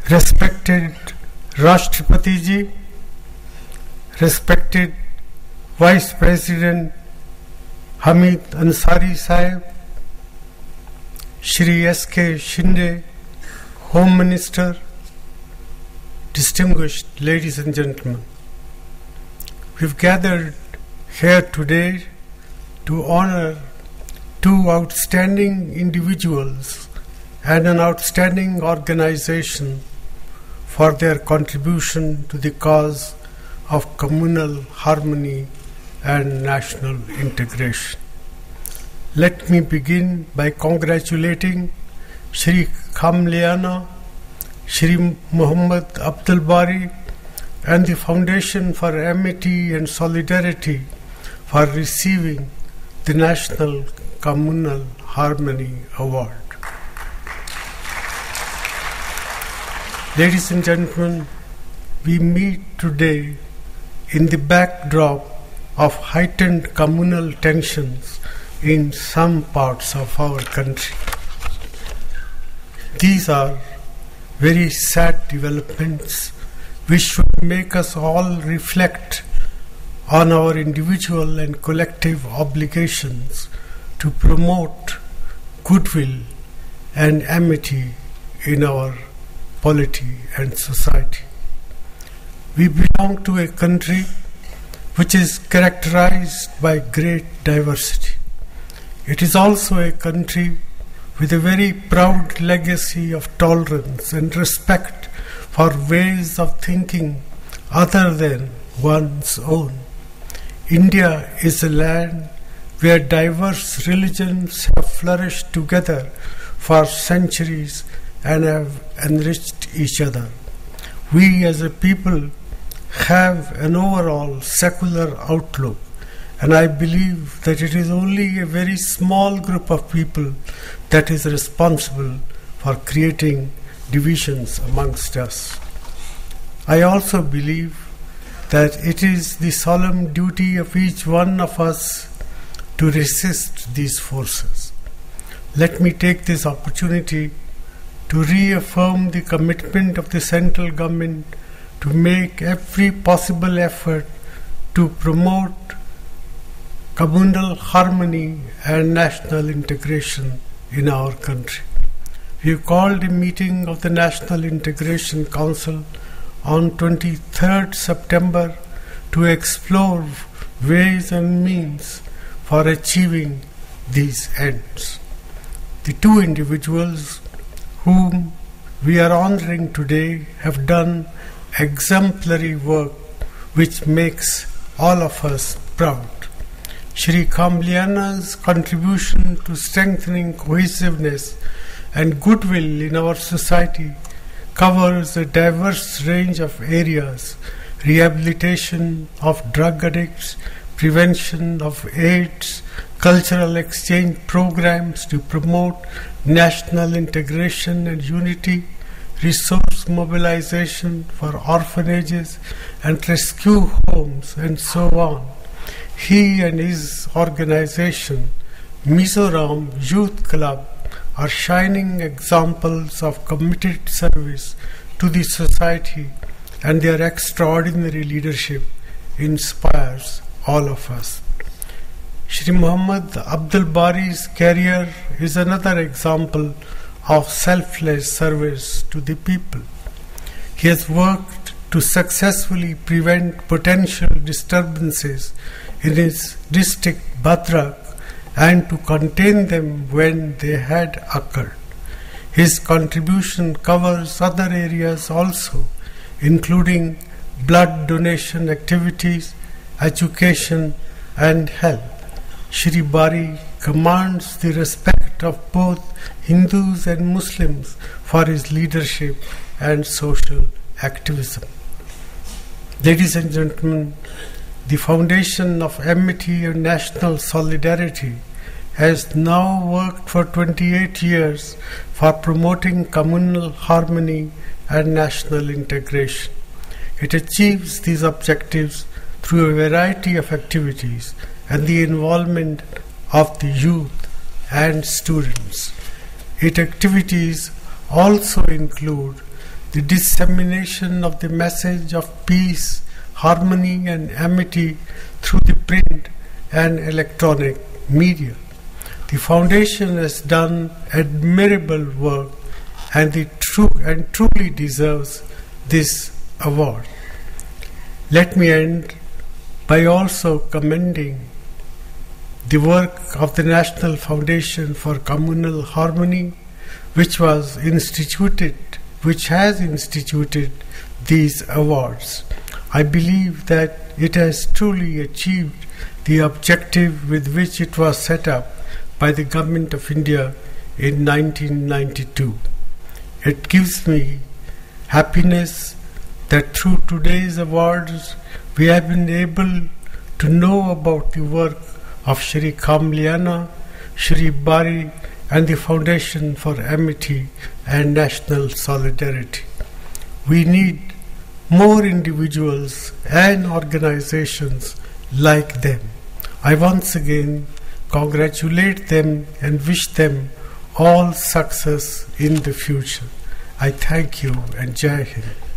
Respected Rashtrapati Ji, respected Vice President Hamid Ansari Sahib, Shri S.K. Shinde, Home Minister, distinguished ladies and gentlemen, we've gathered here today to honor two outstanding individuals and an outstanding organization for their contribution to the cause of communal harmony and national integration. Let me begin by congratulating Shri Kamliana, Shri Muhammad Abdul Bari and the Foundation for Amity and Solidarity for receiving the National Communal Harmony Award. Ladies and gentlemen, we meet today in the backdrop of heightened communal tensions in some parts of our country. These are very sad developments which should make us all reflect on our individual and collective obligations to promote goodwill and amity in our polity and society. We belong to a country which is characterized by great diversity. It is also a country with a very proud legacy of tolerance and respect for ways of thinking other than one's own. India is a land where diverse religions have flourished together for centuries and have enriched each other. We as a people have an overall secular outlook, and I believe that it is only a very small group of people that is responsible for creating divisions amongst us. I also believe that it is the solemn duty of each one of us to resist these forces. Let me take this opportunity to reaffirm the commitment of the central government to make every possible effort to promote communal harmony and national integration in our country. We have called a meeting of the National Integration Council on 23rd September to explore ways and means for achieving these ends. The two individuals whom we are honoring today have done exemplary work which makes all of us proud. Shri Kamliana's contribution to strengthening cohesiveness and goodwill in our society covers a diverse range of areas: rehabilitation of drug addicts, prevention of AIDS, cultural exchange programs to promote national integration and unity, resource mobilization for orphanages and rescue homes, and so on. He and his organization, Mizoram Youth Club, are shining examples of committed service to the society, and their extraordinary leadership inspires all of us. Shri Muhammad Abdul Bari's career is another example of selfless service to the people. He has worked to successfully prevent potential disturbances in his district Bhadrak and to contain them when they had occurred. His contribution covers other areas also, including blood donation activities, education and health. Shri Bari commands the respect of both Hindus and Muslims for his leadership and social activism. Ladies and gentlemen, the Foundation of Amity and National Solidarity has now worked for 28 years for promoting communal harmony and national integration. It achieves these objectives through a variety of activities and the involvement of the youth and students. Its activities also include the dissemination of the message of peace, harmony and amity through the print and electronic media. The Foundation has done admirable work and truly deserves this award. Let me end by also commending the work of the National Foundation for Communal Harmony, which has instituted these awards. I believe that it has truly achieved the objective with which it was set up by the Government of India in 1992. It gives me happiness that through today's awards we have been able to know about the work of Shri Kamliana, Shri Bari and the Foundation for Amity and National Solidarity. We need more individuals and organizations like them. I once again congratulate them and wish them all success in the future. I thank you and Jai Hind.